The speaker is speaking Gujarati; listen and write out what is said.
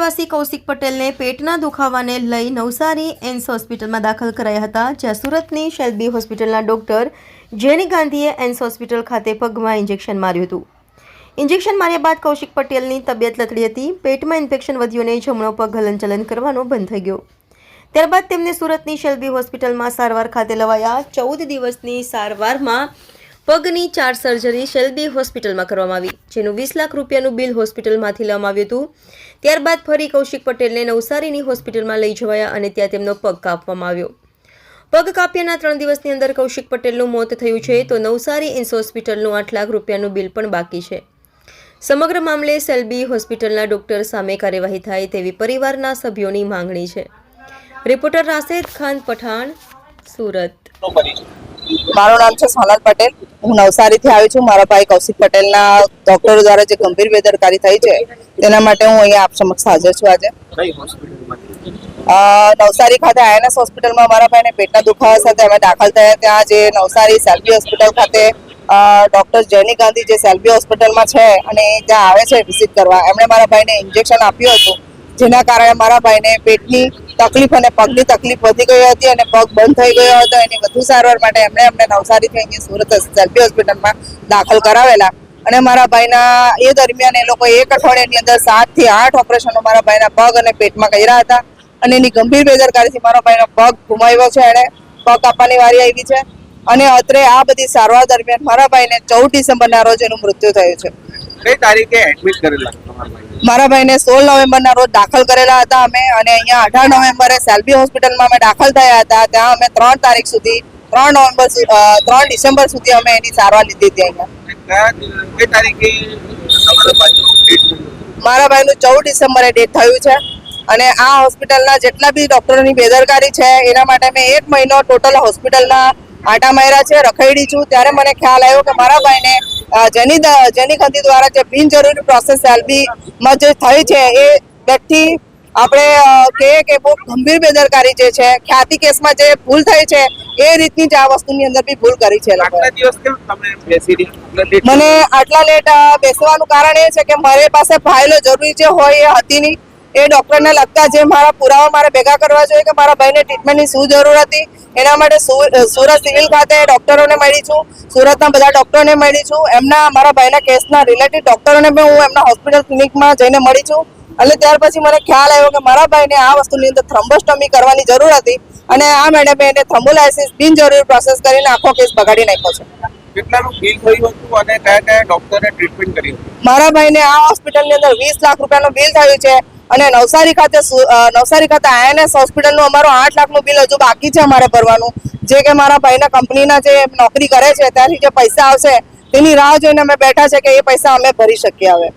રહેવાસી કૌશિક પટેલને પેટના દુખાવાને લઈ નવસારી એમ્સ હોસ્પિટલમાં દાખલ કરાયા હતા, જ્યાં સુરતની શેલ્બી હોસ્પિટલના ડોક્ટર જેની ગાંધીએ એમ્સ હોસ્પિટલ ખાતે પગમાં ઇન્જેક્શન માર્યું હતું. ઇન્જેક્શન માર્યા બાદ કૌશિક પટેલની તબિયત લથડી હતી. પેટમાં ઇન્ફેક્શન વધ્યું અને જમણો પગ હલનચલન કરવાનો બંધ થઈ ગયો. ત્યારબાદ તેમને સુરતની શેલ્બી હોસ્પિટલમાં સારવાર ખાતે લવાયા. 14 દિવસની સારવારમાં પગની 4 સર્જરી શેલ્બી હોસ્પિટલમાં કરવામાં આવી, જેનું 20 લાખ રૂપિયાનું બિલ હોસ્પિટલમાંથી લેવામાં આવ્યું હતું. ત્યારબાદ ફરી કૌશિક પટેલને નવસારીની હોસ્પિટલમાં લઈ જવાયા અને ત્યાં તેમનો પગ કાપવામાં આવ્યો. પગ કાપ્યાના 3 દિવસની અંદર કૌશિક પટેલનું મોત થયું છે, તો નવસારી એમ્સ હોસ્પિટલનું 8 લાખ રૂપિયાનું બિલ પણ બાકી છે. સમગ્ર મામલે શેલ્બી હોસ્પિટલના ડોક્ટર સામે કાર્યવાહી થાય તેવી પરિવારના સભ્યોની માંગણી છે. રિપોર્ટર રાશેદ ખાન પઠાણ, સુરત. મારું નામ છે સોનલ પટેલ. હું નવસારીથી આવી છું. મારા ભાઈ કૌશિક પટેલના ડોક્ટરો દ્વારા જે ગંભીર બેદરકારી થઈ છે તેના માટે હું અહીંયા આપ સમક્ષ હાજર છું. આજે નવસારી ખાતે આઈએનએસ હોસ્પિટલમાં મારા ભાઈને પેટના દુખાવા સાથે અમે દાખલ થયા. ત્યાં જે નવસારી શેલ્બી હોસ્પિટલ ખાતે ડોક્ટર જેની ગાંધી જે શેલ્બી હોસ્પિટલમાં છે અને ત્યાં આવે છે વિઝિટ કરવા, એમણે મારા ભાઈને ઇન્જેક્શન આપ્યું હતું, જેના કારણે મારા ભાઈને પેટની તકલીફ અને પગની તકલીફ વધી ગઈ હતી અને પગ બંધ થઈ ગયો હતો. એની વધુ સારવાર માટે એમણે નવસારીથી અહીંયા સુરત શેલ્બી હોસ્પિટલમાં દાખલ કરાવેલા અને મારા ભાઈના એ દરમિયાન એ લોકો 1 અઠવાડિયાની અંદર 7 થી 8 ઓપરેશનો મારા ભાઈના પગ અને પેટમાં કર્યા હતા અને એની ગંભીર બેદરકારીથી મારા ભાઈનો પગ ગુમાવ્યો છે. એણે પગ કાપવાની વારી આવી છે અને અત્રે આ બધી સારવાર દરમિયાન મારા ભાઈને 14 ડિસેમ્બરના રોજ એનું મૃત્યુ થયું છે. કઈ તારીખે એડમિટ કરેલા મારા ભાઈને 16 નવેમ્બરના રોજ દાખલ કરેલા હતા અમે, અને અહીંયા 18 નવેમ્બરે શેલ્બી હોસ્પિટલમાં અમે દાખલ થયા હતા. ત્યાં અમે 3 તારીખ સુધી 3 ડિસેમ્બર સુધી અમે એની સારવાર લીધી હતી. અહીંયા કઈ તારીખે મારા ભાઈનું 14 ડિસેમ્બરે ડેથ થયું છે અને આ હોસ્પિટલના જેટલા બી ડોક્ટરોની બેદરકારી છે એના માટે મેં 1 મહિનો ટોટલ હોસ્પિટલના આટા માર્યા છે, રખડી છું. ત્યારે મને ખ્યાલ આવ્યો કે મારા ભાઈને જેની ગાંધી દ્વારા જે બિનજરૂરી પ્રોસેસ શેલ્બીમાં જે થઈ છે એ વ્યક્તિ આપણે કહીએ કે બહુ ગંભીર બેદરકારી જે છે, ખ્યાતિ કેસમાં જે ભૂલ થઈ છે એ રીતની જ આ વસ્તુની અંદર બી ભૂલ કરી છે. મને આટલા લેટ બેસવાનું કારણ એ છે કે મારી પાસે ફાઇલો જરૂરી જે હોય એ હતી નહીં. એ ડોક્ટરને લગતા જે મારા પુરાવા મારે ભેગા કરવા જોઈએ કે મારા ભાઈને ટ્રીટમેન્ટની શું જરૂર હતી, એના માટે સુરત સિવિલ ખાતે ડોક્ટરોને મળી છું, સુરતના બધા ડોક્ટરોને મળી છું. એમના મારા ભાઈના કેસના રિલેટેડ ડોક્ટરોને બી હું એમના હોસ્પિટલ ક્લિનિકમાં જઈને મળી છું. અને ત્યાર પછી મને ખ્યાલ આવ્યો કે મારા ભાઈને આ વસ્તુની અંદર થ્રોમ્બોસ્ટોમી કરવાની જરૂર હતી અને આ મેડમે એને થ્રોમ્બોલાઇસિસ બિનજરૂરી પ્રોસેસ કરીને આખો કેસ બગાડી નાખ્યો છે. કેટલાનું બિલ થયું હતું અને કયા ડોક્ટરે ટ્રીટમેન્ટ કરી? મારા ભાઈને આ હોસ્પિટલની અંદર 20 લાખ રૂપિયાનું બિલ થયું છે અને નવસારી ખાતે આઈએનએસ હોસ્પિટલનું અમારું 8 લાખનું બિલ હજુ બાકી છે અમારે ભરવાનું, જે કે મારા ભાઈના કંપનીના જે નોકરી કરે છે ત્યાંથી જે પૈસા આવશે તેની રાહ જોઈને અમે બેઠા છે કે એ પૈસા અમે ભરી શકીએ. હવે